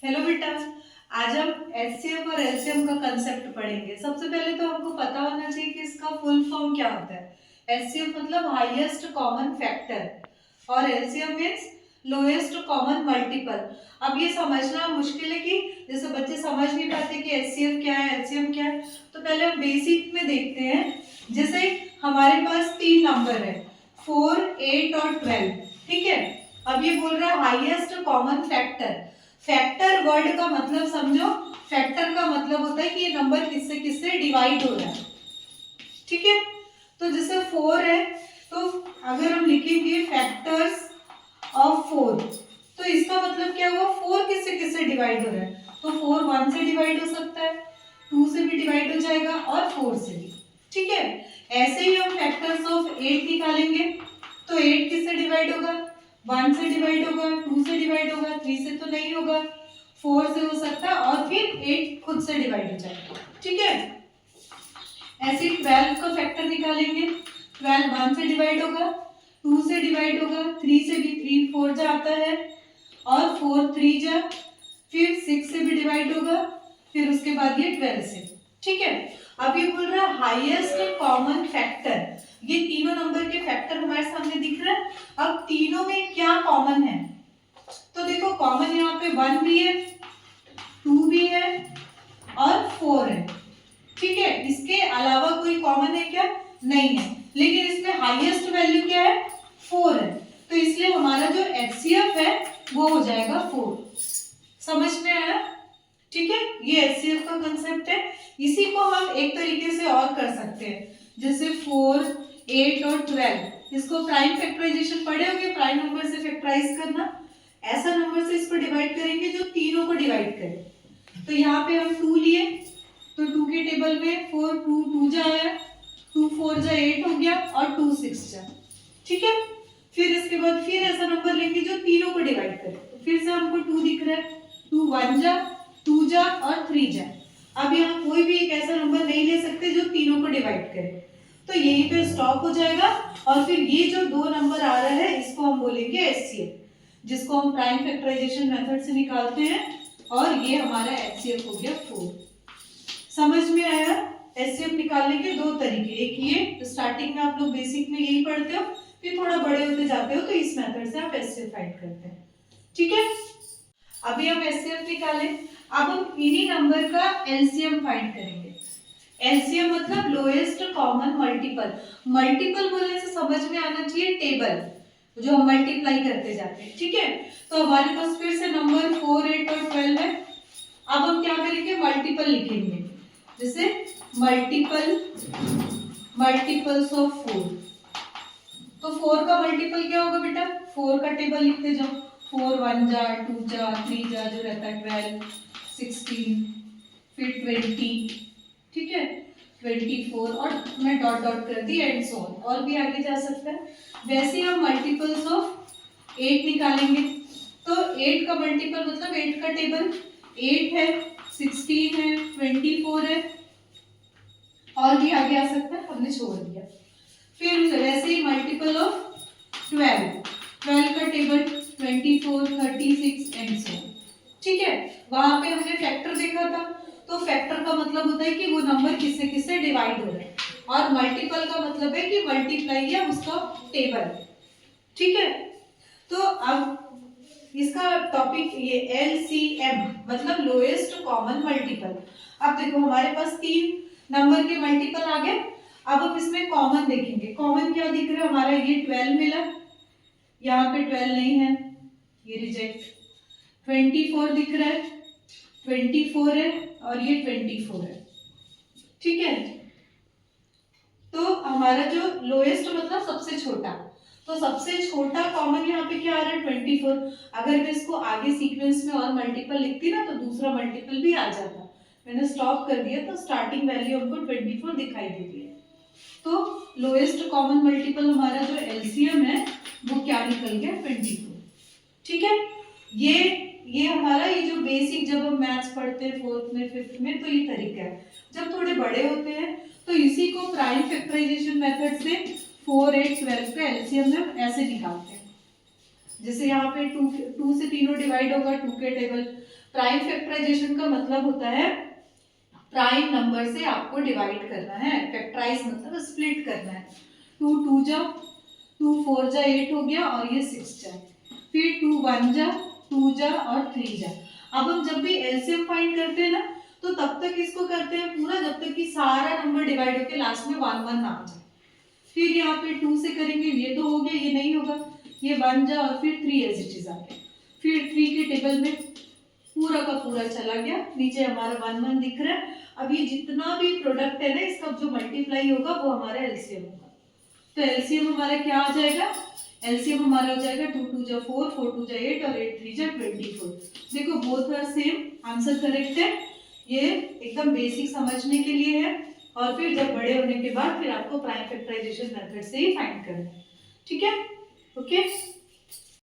Hello बेटा। आज हम एचसीएफ और एलसीएम का कंसेप्ट पढ़ेंगे। सबसे पहले तो हमको पता होना चाहिए कि इसका फुल फॉर्म क्या होता है। एचसीएफ मतलब हाईएस्ट कॉमन फैक्टर और LCM means lowest common multiple. अब ये समझना मुश्किल है कि जैसे बच्चे समझ नहीं पाते कि एचसीएफ क्या है, एलसीएम क्या है, तो पहले हम बेसिक में देखते हैं। जैसे हमारे पास तीन नंबर है 4, 8 और 12, ठीक है। अब ये बोल रहा है highest common factor. Factor word का मतलब समझो, फैक्टर का मतलब होता है कि ये नंबर किससे किससे डिवाइड हो रहा है, ठीक है। तो जैसे 4 है तो अगर हम लिखेंगे फैक्टर्स ऑफ 4, तो इसका मतलब क्या हुआ, 4 किससे किससे डिवाइड हो रहा है, तो 4 1 से डिवाइड हो सकता है, 2 से भी डिवाइड हो जाएगा और 4 से भी, ठीक है। ऐसे ही हम फैक्टर्स ऑफ 8 निकालेंगे तो 8 किससे डिवाइड होगा, 1 से डिवाइड होगा, 2 से डिवाइड होगा, 3 से तो नहीं होगा, 4 से हो सकता है और फिर 8 खुद से डिवाइड हो जाएगा, ठीक है। ऐसे 12 का फैक्टर निकालेंगे, 12 1 से डिवाइड होगा, 2 से डिवाइड होगा, 3 से भी, 3 4 जा आता है और 4 3 जा, फिर 6 से भी डिवाइड होगा, फिर उसके बाद ये 12 से, ठीक है। अब ये बोल रहा है हाईएस्ट कॉमन फैक्टर, ये तीनों नंबर के फैक्टर हमारे सामने दिख रहा है। अब तीनों में क्या कॉमन है, तो देखो कॉमन यहाँ पे 1 भी है, 2 भी है और 4 है, ठीक है। इसके अलावा कोई कॉमन है क्या, नहीं है, लेकिन इसमें हाईएस्ट वैल्यू क्या है, 4 है, तो इसलिए हमारा जो एचसीएफ है वो हो जाएगा 4। समझ में आया, ठीक है। ये एचसीएफ का कंसेप्ट है। इसी को हम एक तरीके से और कर सकते हैं, जैसे 4, 8 और 12, इसको प्राइम फैक्टराइजेशन पढ़े होंगे, प्राइम नंबर से फैक्टराइज करना, ऐसा नंबर से इसको डिवाइड करेंगे जो तीनों को डिवाइड करे। तो यहाँ पे हम 2 लिए तो 2 के टेबल में 4 2 2 जा आया, 2 4 जा 8 हो गया और 2 6 जा, ठीक है। फिर इसके बाद फिर ऐसा नंबर लेंगे जो तीनों को डिवाइड करे, तो फिर से हमको 2 दिख रहा है, 2 1 जा, 2 जा और 3 जा। अब यहाँ कोई भी एक ऐसा नंबर नहीं ले सकते जो तीनों को डिवाइड करे, तो यहीं पे स्टॉप हो जाएगा। और फिर ये जो दो नंबर आ रहा है इसको हम बोलेंगे एचसीएफ, जिसको हम प्राइम फैक्टराइजेशन मेथड से निकालते हैं, और ये हमारा एचसीएफ हो गया 4। समझ में आया। एचसीएफ निकालने के दो तरीके, एक ये स्टार्टिंग में आप लोग बेसिक में यही पढ़ते हो, फिर थोड़ा बड़े होते जाते हो तो इस मेथड से आप एचसीएफ फाइंड करते हैं, ठीक है। अभी हम एचसीएफ निकाले, अब हम इन्हीं नंबर का एलसीएम फाइंड करेंगे। एलसीएम मतलब लोएस्ट कॉमन मल्टीपल। मल्टीपल बोलने से समझ में आना चाहिए टेबल, जो हम मल्टीप्लाई करते जाते हैं, ठीक है। तो हमारे पास फिर से नंबर 4 8 और 12 है। अब हम क्या करेंगे, मल्टीपल लिखेंगे, जैसे मल्टीपल्स ऑफ 4। तो 4 का मल्टीपल क्या होगा बेटा, 4 का टेबल लिखते जाओ, 4 1 जा, 2 जा, 3 जा, जो रहता है 12 16 फिर 20, ठीक है, 24 और मैं डॉट डॉट कर दी एंड सो ऑन, और भी आगे जा सकता है। वैसे हम मल्टीपल्स ऑफ 8 निकालेंगे, तो 8 का मल्टीपल मतलब 8 का टेबल 8 है, 16 है, 24 है, और भी आगे आ सकता है, हमने छोड़ दिया। फिर वैसे ही मल्टीपल ऑफ 12 का टेबल 24 36 एंड सो ऑन, ठीक है। वहां पे हमने फैक्टर देखा था, तो फैक्टर का मतलब होता है कि वो नंबर किससे किससे डिवाइड हो रहा है, और मल्टीपल का मतलब है कि मल्टीप्लाई या उसका टेबल, ठीक है। तो अब इसका टॉपिक ये एलसीएम मतलब लोएस्ट कॉमन मल्टीपल। अब देखो हमारे पास 3 नंबर के मल्टीपल आ गए। अब हम इसमें कॉमन देखेंगे, कॉमन क्या दिख रहा है हमारा, ये 12 मिला, यहाँ पे 12 नहीं है, ये रिजेक्ट। 24 दिख रहा है, 24 है और ये 24 है, ठीक है। तो हमारा जो लोएस्ट मतलब सबसे छोटा, तो सबसे छोटा कॉमन यहाँ पे क्या आ रहा है 24। अगर मैं इसको आगे सीक्वेंस में और मल्टीपल लिखती ना तो दूसरा मल्टीपल भी आ जाता, मैंने स्टॉप कर दिया तो स्टार्टिंग वैल्यू हमको 24 दिखाई दे रही है। तो लोएस्ट कॉमन मल्टीपल हमारा जो एलसीएम है वो क्या निकल गया 24, ठीक है। ये हमारा ये जो बेसिक जब हम मैथ्स पढ़ते हैं 4th में 5th में, तो ये तरीका है। जब थोड़े बड़े होते हैं तो इसी को प्राइम फैक्टराइजेशन मेथड से 4 8 12 का एलसीएम हम ऐसे निकालते हैं। जैसे यहाँ पे टू से तीनों डिवाइड होगा, 2 के टेबल। प्राइम फैक्टराइजेशन का मतलब होता है प्राइम नंबर से आपको डिवाइड करना है, फैक्टराइज मतलब स्प्लिट करना है। 2 जा 2 4 जा 8 हो गया और ये 6 जा, फिर 2 1 जा 2 जा और 3 जा। अब हम जब भी एलसीएम फाइंड करते हैं ना, तो तब तक इसको करते हैं पूरा जब तक कि सारा नंबर डिवाइड होकर लास्ट में 1 1 ना आ जाए। फिर यहाँ पे 2 से करेंगे, ये तो हो गया, ये नहीं होगा, ये 1 जा और फिर 3 एज इट इज आ गया। फिर 3 के टेबल में पूरा का पूरा चला गया, नीचे हमारा 1 1 दिख रहा है। अब ये जितना भी प्रोडक्ट है ना, इसका जो मल्टीप्लाई होगा वो हमारा एलसीएम होगा। तो एलसीएम हमारा क्या आ जाएगा, एलसीएम हमारा हो जाएगा 2 2 जा 4 4 2 जा 8 और 8 3 जा 24। देखो both are same, answer correct है। ये एकदम बेसिक समझने के लिए है, और फिर जब बड़े होने के बाद फिर आपको प्राइम फैक्टराइजेशन मेथड से ही फाइंड करना है। ठीक है, ओके।